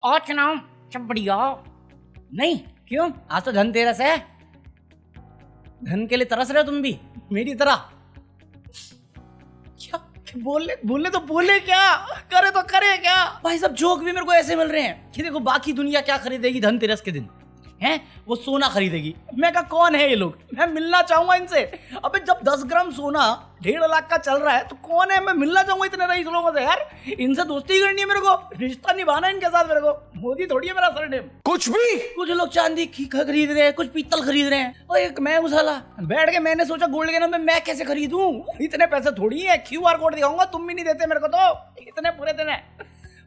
और सुनाओ, सब बढ़िया? नहीं क्यों, आज तो धनतेरस है। धन के लिए तरस रहे हो तुम भी मेरी तरह? क्या बोले तो बोले, क्या करे तो करे क्या? भाई सब जोक भी मेरे को ऐसे मिल रहे हैं कि देखो बाकी दुनिया क्या खरीदेगी धनतेरस के दिन, हैं वो सोना खरीदेगी। मैं कहा कौन है ये लोग, मैं मिलना चाहूंगा इनसे। अबे जब 10 ग्राम सोना 1.5 लाख का चल रहा है तो कौन है, मैं मिलना चाहूंगा इतने रईस लोगों से। यार इनसे दोस्ती करनी है मेरे को, रिश्ता निभाना है इनके साथ मेरे को। मोदी थोड़ी है मेरा सरनेम। कुछ लोग चांदी खरीद रहे हैं, कुछ पीतल खरीद रहे हैं, और एक मैं उसाला बैठ के मैंने सोचा गोल्ड के नाम में मैं कैसे खरीदूं, इतने पैसे थोड़ी है। QR कोड दिखाऊंगा, तुम भी नहीं देते मेरे को, तो इतने पूरे दिन है।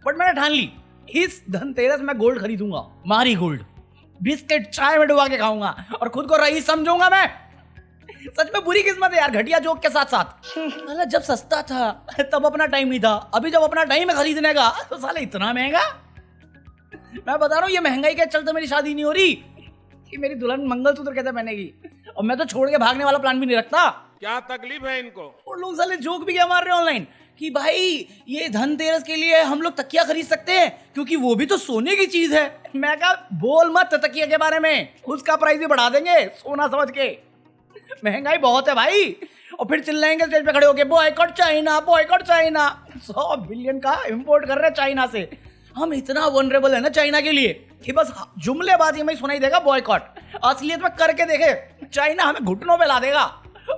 बट मैंने ठान ली इस धनतेरस में गोल्ड खरीदूंगा, मारी गोल्ड, बिस्किट चाय में डुबा के खाऊंगा और खुद को रईस समझूंगा मैं। सच में बुरी किस्मत है यार, घटिया जोक के साथ साथ। साला जब सस्ता था तब अपना टाइम नहीं था, अभी जब अपना टाइम है खरीदने का तो साले इतना महंगा। मैं बता रहा हूँ ये महंगाई के चलते मेरी शादी नहीं हो रही कि मेरी दुल्हन मंगलसूत्र कैसे पहनेगी, और मैं तो छोड़ के भागने वाला प्लान भी नहीं रखता। क्या तकलीफ है इनको? और लोग साले जोक भी क्या मार रहे हैं ऑनलाइन कि भाई ये धनतेरस के लिए हम लोग तकिया खरीद सकते हैं क्योंकि वो भी तो सोने की चीज है। मैं कहा बोल मत तकिया के बारे में, उसका प्राइस भी बढ़ा देंगे सोना समझ के। महंगाई बहुत है भाई। और फिर चिल्लाएंगे स्टेज पे खड़े होके boycott China, boycott China. 100 billion का इंपोर्ट कर रहे हैं चाइना से। हम इतना वनरेबल है ना चाइना के लिए कि बस जुमलेबाजी में ही सुनाई देगा बॉयकॉट, असलियत में करके देखे चाइना हमें घुटनों पे ला देगा।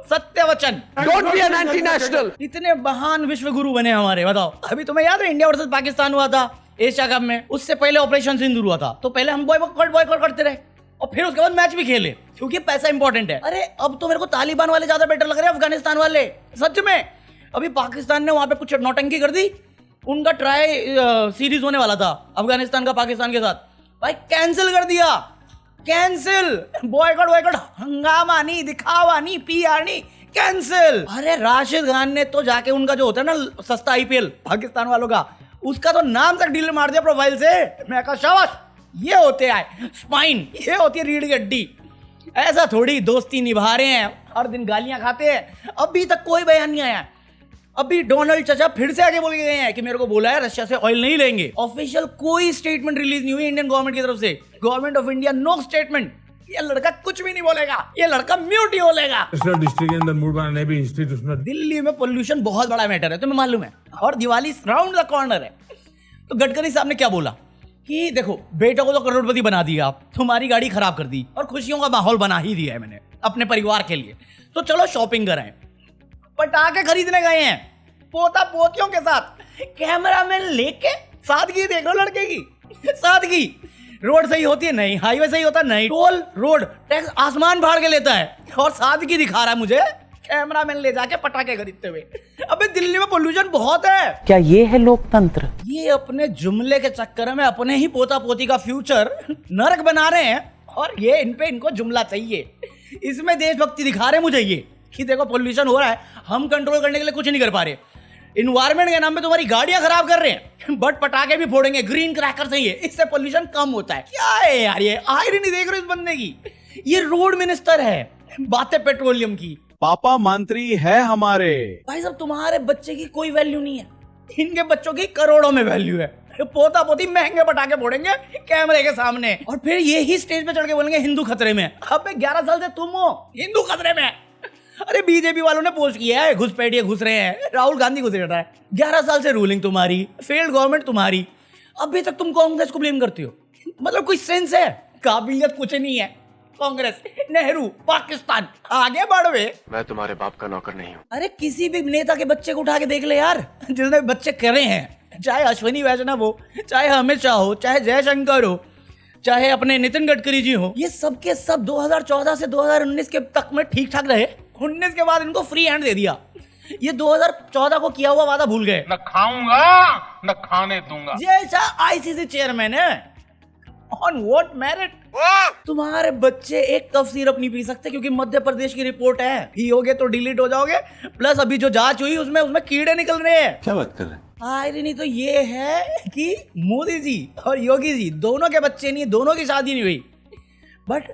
सत्य वचन, don't be an anti national. इतने महान विश्व गुरु बने हमारे। बताओ अभी तुम्हें याद है इंडिया वर्सेस पाकिस्तान हुआ था एशिया कप में, उससे पहले ऑपरेशन सिंदूर हुआ था, तो पहले हम बॉयकॉट करते रहे और फिर उसके बाद मैच भी खेले क्योंकि पैसा इंपॉर्टेंट है। अरे अब तो मेरे को तालिबान वाले ज्यादा बेटर लग रहे हैं, अफगानिस्तान वाले सच में। अभी पाकिस्तान ने वहां पे कुछ नौटंकी कर दी, उनका ट्राई सीरीज होने वाला था अफगानिस्तान का पाकिस्तान के साथ, भाई कैंसिल कर दिया। कैंसिल, बॉयकॉट, हंगामा नहीं, दिखावा नहीं, PR नहीं, कैंसिल। अरे राशिद खान ने तो जाके उनका जो होता है ना सस्ता IPL पाकिस्तान वालों का, उसका तो नाम तक डिलीट मार दिया प्रोफाइल से। मैं कहा शाबाश, ये होते हैं स्पाइन, ये होती है रीढ़ की हड्डी। ऐसा थोड़ी दोस्ती निभा रहे हैं, हर दिन गालियां खाते हैं। अभी तक कोई बयान नहीं आया। अभी डोनाल्ड चाचा फिर से आगे बोल के गए हैं कि मेरे को बोला है रशिया से ऑयल नहीं लेंगे। ऑफिशियल कोई स्टेटमेंट रिलीज नहीं हुई इंडियन गवर्नमेंट की तरफ से। Government of India no statement. ये लड़का कुछ भी नहीं बोलेगा, ये लड़का म्यूट ही बोलेगा। डिस्ट्रिक्ट के अंदर मूड बनाने भी इंस्टीट्यूशनल। दिल्ली में पोल्यूशन बहुत बड़ा मैटर है, तुम्हें मालूम है, और दिवाली राउंड द कॉर्नर है। तो गडकरी साहब ने क्या बोला कि देखो बेटा को तो करोड़पति बना दिया, तुम्हारी गाड़ी खराब कर दी और खुशियों का माहौल बना ही दिया है मैंने अपने परिवार के लिए, तो चलो शॉपिंग कराएं। पटाखे खरीदने गए हैं पोता पोतियों के साथ, कैमरामैन लेके। सादगी देख लो लड़के की, सादगी। रोड सही होती है नहीं, हाईवे सही होता नहीं, टोल रोड टैक्स आसमान फाड़ के लेता है, और सादगी दिखा रहा है मुझे कैमरामैन ले जाके पटाखे खरीदते हुए। अबे दिल्ली में पोल्यूशन बहुत है। क्या ये है लोकतंत्र? ये अपने जुमले के चक्कर में अपने ही पोता पोती का फ्यूचर नरक बना रहे हैं, और ये इनको जुमला चाहिए। इसमें देशभक्ति दिखा रहे मुझे ये कि देखो पोल्यूशन हो रहा है, हम कंट्रोल करने के लिए कुछ नहीं कर पा रहे। इन्वायरमेंट के नाम पे तुम्हारी गाड़ियां खराब कर रहे हैं, बट पटाखे भी फोड़ेंगे, ग्रीन क्रैकर सही है, इससे पोल्यूशन कम होता है। क्या है यार ये आयरनी देख रहे हो इस बंदे की? ये रोड मिनिस्टर है, बातें पेट्रोलियम की। पापा मंत्री है हमारे। भाई साहब तुम्हारे बच्चे की कोई वैल्यू नहीं है, इनके बच्चों की करोड़ों में वैल्यू है। पोता पोती महंगे पटाखे फोड़ेंगे कैमरे के सामने, और फिर ये ही स्टेज पे चढ़ के बोलेंगे हिंदू खतरे में। अबे 11 साल से तुम हो हिंदू खतरे में। अरे बीजेपी वालों ने पोस्ट किया है, घुसपैठिए घुस रहे हैं, राहुल गांधी घुस रहा है। 11 साल से रूलिंग तुम्हारी, फेल्ड गवर्नमेंट तुम्हारी, अभी तक तुम कांग्रेस को ब्लेम करती हो। मतलब कोई सेंस है? काबिलियत कुछ नहीं है। कांग्रेस, नेहरू, पाकिस्तान, आगे बढ़वे। मैं तुम्हारे बाप का नौकर नहीं हूँ। अरे किसी भी नेता के बच्चे को उठा के देख ले यार, जिसने बच्चे करे हैं, चाहे अश्विनी वैष्णव हो, चाहे अमित शाह हो, चाहे जयशंकर हो, चाहे अपने नितिन गडकरी जी हो, ये सब के सब 2014 से 2019 के तक में ठीक ठाक रहे। 19 के बाद इनको फ्री हैंड दे दिया। ये 2014 को किया हुआ वादा भूल गए। न खाऊंगा न खाने दूंगा। जैसा ICC चेयरमैन है, ऑन व्हाट मेरिट? तुम्हारे बच्चे एक कप सिरप नहीं पी सकते क्योंकि मध्य प्रदेश की रिपोर्ट है, पियोगे तो डिलीट हो जाओगे। प्लस अभी जो जांच हुई उसमें कीड़े निकल रहे हैं। क्या बात कर रहे हैं? आयरनी तो ये है कि मोदी जी और योगी जी दोनों के बच्चे नहीं, दोनों की शादी नहीं हुई, बट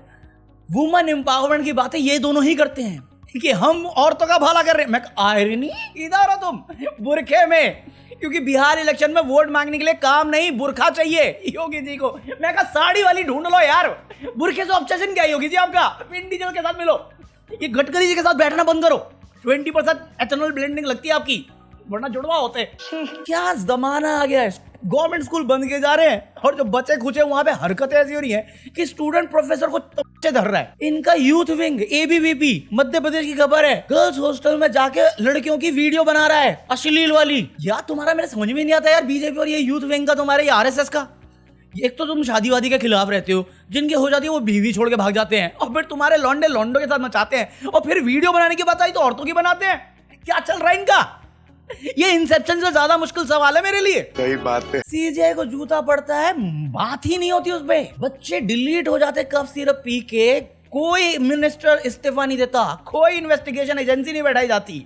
वुमेन एम्पावरमेंट की बातें ये दोनों ही करते हैं कि हम औरतों का भला कर रहे हैं। मैं आयरनी, इधर हो तुम बुरखे में, क्योंकि बिहार इलेक्शन में वोट मांगने के लिए काम नहीं, बुरखा चाहिए योगी जी को। मैं कहा साड़ी वाली ढूंढ लो यार, बुरखे से ऑब्सेशन क्या है योगी जी आपका? विन डीजल के साथ मिलो, ये गडकरी जी के साथ बैठना बंद करो। 20% एथेनॉल ब्लेंडिंग लगती है आपकी, वरना जुड़वा होते। क्या जमाना आ गया है, गवर्नमेंट स्कूल बंद किए जा रहे हैं और जो बच्चे खुचे वहां पे हरकतें ऐसी हो रही हैं कि स्टूडेंट प्रोफेसर को तपचे धर रहा है। इनका youth wing ABVP Madhya Pradesh की खबर है, गर्ल्स हॉस्टल में जाके लड़कियों की वीडियो बना रहा है अश्लील वाली। यार तुम्हारा मेरे समझ में नहीं आता यार, बीजेपी और ये यूथ विंग का, तुम्हारे ये आरएसएस का। एक तो तुम शादीवादी के खिलाफ रहते हो, जिनके हो जाती है वो बीवी छोड़ के भाग जाते हैं, और फिर तुम्हारे लौंडे लौंडों के साथ मचाते हैं, और फिर वीडियो बनाने की बात आई तो औरतों की बनाते हैं। क्या चल रहा है इनका? ये इंसेप्शन से ज्यादा मुश्किल सवाल है मेरे लिए। सही बात है। सीजीआई को जूता पड़ता है, बात ही नहीं होती उस पे। बच्चे डिलीट हो जाते कफ सिरप पी के, कोई मिनिस्टर इस्तीफा नहीं देता, कोई इन्वेस्टिगेशन एजेंसी नहीं बैठाई जाती,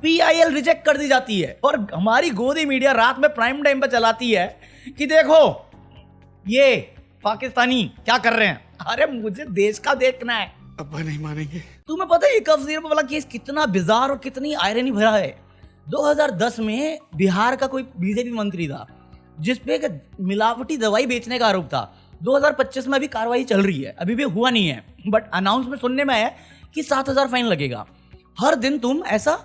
पीआईएल रिजेक्ट कर दी जाती है, और हमारी गोदी मीडिया रात में प्राइम टाइम पे चलाती है कि देखो ये पाकिस्तानी क्या कर रहे हैं। अरे मुझे देश का देखना है। अब्बा नहीं मानेंगे। तुम्हें पता है ये कफ सिरप वाला केस कितना बिजार और कितनी आयरनी भरा है। 2010 में बिहार का कोई बीजेपी मंत्री था जिसपे एक मिलावटी दवाई बेचने का आरोप था। 2025 में अभी कार्रवाई चल रही है, अभी भी हुआ नहीं है, बट अनाउंसमेंट सुनने में आया कि 7,000 फाइन लगेगा। हर दिन तुम ऐसा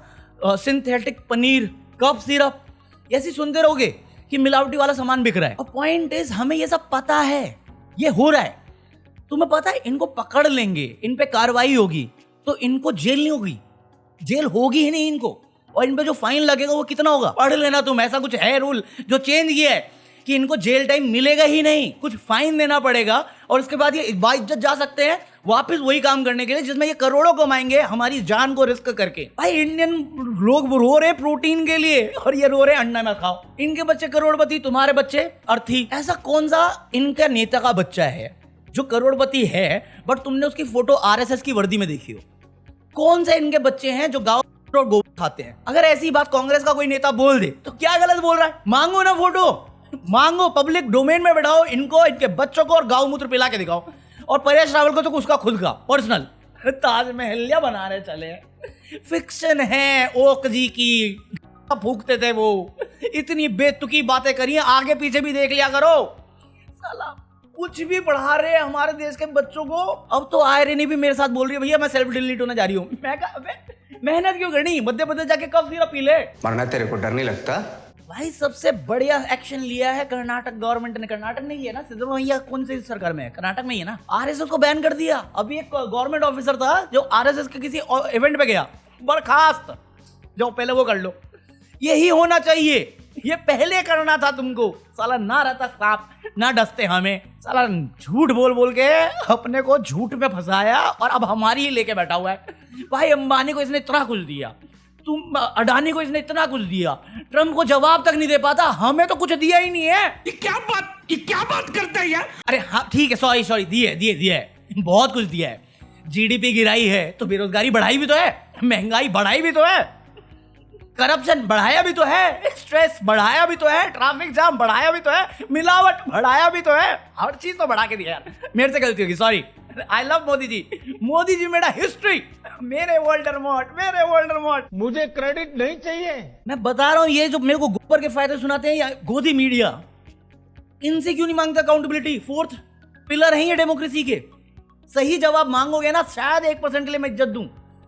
सिंथेटिक पनीर, कफ सिरप ऐसी सुनते रहोगे कि मिलावटी वाला सामान बिक रहा है। और पॉइंट इज हमें ये सब पता है, ये हो रहा है। तुम्हें पता है इनको पकड़ लेंगे, इन पे कार्रवाई होगी तो इनको जेल नहीं होगी, जेल होगी ही नहीं इनको। और इन पे जो फाइन लगेगा वो कितना होगा पढ़ लेना तुम। ऐसा कुछ है रूल जो चेंज किया है कि इनको जेल टाइम मिलेगा ही नहीं, कुछ फाइन देना पड़ेगा, और उसके बाद ये बाइज्जत जा सकते हैं वापस वही काम करने के लिए जिसमें ये करोड़ों कमाएंगे हमारी जान को रिस्क करके। भाई इंडियन लोग रो रहे प्रोटीन के लिए और ये रो रहे अंडा ना खाओ। इनके बच्चे करोड़पति, तुम्हारे बच्चे अर्थी। ऐसा कौन सा इनका नेता का बच्चा है जो करोड़पति है बट तुमने उसकी फोटो आरएसएस की वर्दी में देखी हो? कौन से इनके बच्चे हैं जो गाँव और गोबर खाते हैं? अगर ऐसी बात कांग्रेस का कोई नेता बोल दे तो क्या गलत बोल रहा है? मांगो ना फोटो, मांगो, पब्लिक डोमेन में बैठाओ इनको, इनके बच्चों को, और गाँव मूत्र पिला के दिखाओ। और परेश रावल को तो उसका खुद का पर्सनल ताजमहल बना रहे चले, फिक्शन है ओक जी की, फूकते थे वो, इतनी बेतुकी बातें करी, आगे पीछे भी देख लिया करो। साला कुछ भी पढ़ा रहे हैं हमारे देश के बच्चों को। अब तो आयरनी भी मेरे साथ बोल रही है भैया मैं सेल्फ डिलीट होने जा रही हूँ। मैं कहा अबे मेहनत क्यों करनी, मध्य प्रदेश जाके कब सिरप पी ले। मरना तेरे को डर नहीं लगता? भाई सबसे बढ़िया एक्शन लिया है कर्नाटक गवर्नमेंट ने। कर्नाटक नहीं है ना, सिद्धरामैया कौन सी सरकार में है? कर्नाटक में ही है ना। आरएसएस को बैन कर दिया। अभी एक गवर्नमेंट ऑफिसर था जो आरएसएस के किसी इवेंट पे गया, बर्खास्त। जो पहले वो कर लो, यही होना चाहिए, ये पहले करना था तुमको। साला ना रहता सांप ना डसते हमें। साला झूठ बोल बोल के अपने को झूठ में फंसाया और अब हमारी ही लेके बैठा हुआ है। भाई अंबानी को इसने इतना कुछ दिया, तुम अडानी को इसने इतना कुछ दिया, ट्रम्प को जवाब तक नहीं दे पाता, हमें तो कुछ दिया ही नहीं है। ये क्या बात करता है यार? अरे हाँ ठीक है, सॉरी दिए बहुत कुछ दिया है। जीडीपी गिराई है तो बेरोजगारी बढ़ाई भी तो है, महंगाई बढ़ाई भी तो है, करप्शन बढ़ाया भी तो है, स्ट्रेस बढ़ाया भी तो है, ट्रैफिक जाम बढ़ाया भी तो है, मिलावट बढ़ाया भी तो है, हर चीज तो बढ़ा के दिया यार। मेरे से गलती होगी, sorry. I love Modi ji मेरा हिस्ट्री, मेरे वोल्डरमॉर्ट। मुझे क्रेडिट नहीं चाहिए। मैं बता रहा हूं, ये जो मेरे को गोबर के फायदे सुनाते हैं या गोदी मीडिया, इनसे क्यों नहीं मांगता अकाउंटेबिलिटी? फोर्थ पिलर है ये डेमोक्रेसी के। सही जवाब मांगोगे ना, शायद 1% के लिए मैं इज्जत दूं।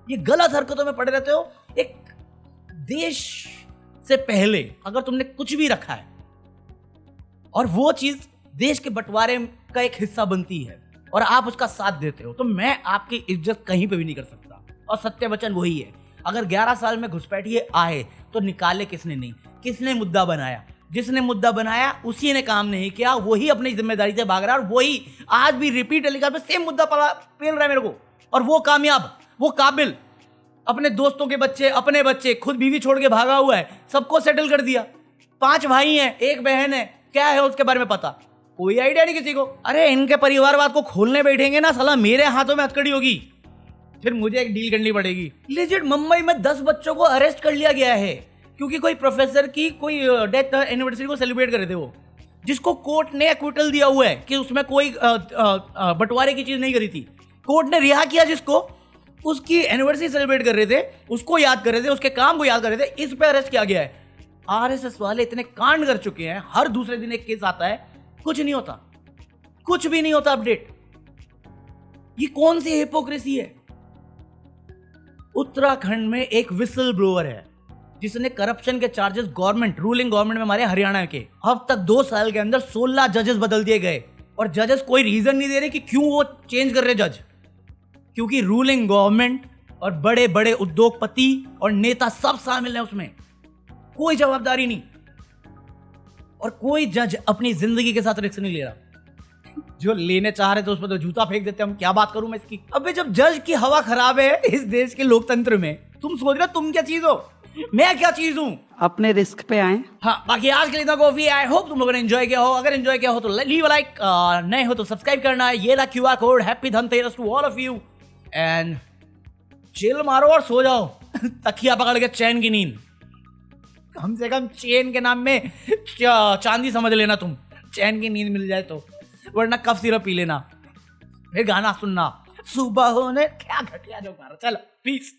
ये गलत हरकतों में पड़े रहते हो। एक देश से पहले अगर तुमने कुछ भी रखा है और वो चीज देश के बंटवारे का एक हिस्सा बनती है और आप उसका साथ देते हो, तो मैं आपकी इज्जत कहीं पे भी नहीं कर सकता। और सत्य वचन वही है, अगर 11 साल में घुसपैठिए आए तो निकाले किसने नहीं, किसने मुद्दा बनाया? जिसने मुद्दा बनाया उसी ने काम नहीं किया, वही अपनी जिम्मेदारी से भाग रहा है और वही आज भी रिपीट टेलीकास्ट में सेम मुद्दा पेल रहा है मेरे को। और वो कामयाब, वो काबिल, अपने दोस्तों के बच्चे, अपने बच्चे, खुद बीवी छोड़ के भागा हुआ है, सबको सेटल कर दिया। 5 भाई हैं, 1 बहन है, क्या है उसके बारे में पता? कोई आइडिया नहीं किसी को। अरे इनके परिवारवाद को खोलने बैठेंगे ना, साला मेरे हाथों में हथकड़ी होगी, फिर मुझे एक डील करनी पड़ेगी। लेजिट मुंबई में 10 बच्चों को अरेस्ट कर लिया गया है क्योंकि कोई प्रोफेसर की कोई डेथ एनिवर्सरी को सेलिब्रेट कर रहे थे वो, जिसको कोर्ट ने एक्विटल दिया हुआ है कि उसमें कोई बंटवारे की चीज नहीं करी थी। कोर्ट ने रिहा किया जिसको उसकी एनिवर्सरी सेलिब्रेट कर रहे थे, उसको याद कर रहे थे, उसके काम को याद कर रहे थे, इस पे अरेस्ट किया गया है। आरएसएस वाले इतने कांड कर चुके हैं, हर दूसरे दिन एक केस आता है, कुछ नहीं होता, कुछ भी नहीं होता अपडेट। ये कौन सी हिपोक्रेसी है? उत्तराखंड में एक विसल ब्लोअर है जिसने करप्शन के चार्जेस गवर्नमेंट, रूलिंग गवर्नमेंट में हमारे हरियाणा के, अब तक 2 साल के अंदर 16 जजेस बदल दिए गए, और जजेस कोई रीजन नहीं दे रहे कि क्यों वो चेंज कर रहे जज, क्योंकि रूलिंग गवर्नमेंट और बड़े बड़े उद्योगपति और नेता सब शामिल हैं उसमें, कोई जवाबदारी नहीं, और कोई जज अपनी जिंदगी के साथ रिस्क नहीं ले रहा। जो लेने चाह रहे थे उस पर तो जूता फेंक देते, हम क्या बात करूं मैं इसकी। अबे जब जज की हवा खराब है इस देश के लोकतंत्र में, तुम सोच रहे हो तुम क्या चीज हो, मैं क्या चीज हूं? अपने रिस्क पे आए। हाँ, बाकी आज के लिए इतना कॉफी। आई होप तुम लोगों ने एंजॉय किया हो। अगर एंजॉय किया हो तो लीव लाइक, नए हो तो सब्सक्राइब करना है। ये रहा QR code. Happy Dhanteras to all of you and chill मारो और सो जाओ तकिया पकड़ के चैन की नींद। कम से कम चैन के नाम में चांदी समझ लेना तुम, चैन की नींद मिल जाए तो, वरना कफ सिरप पी लेना, फिर गाना सुनना सुबह होने। क्या घटिया जो मारो। चलो पीस।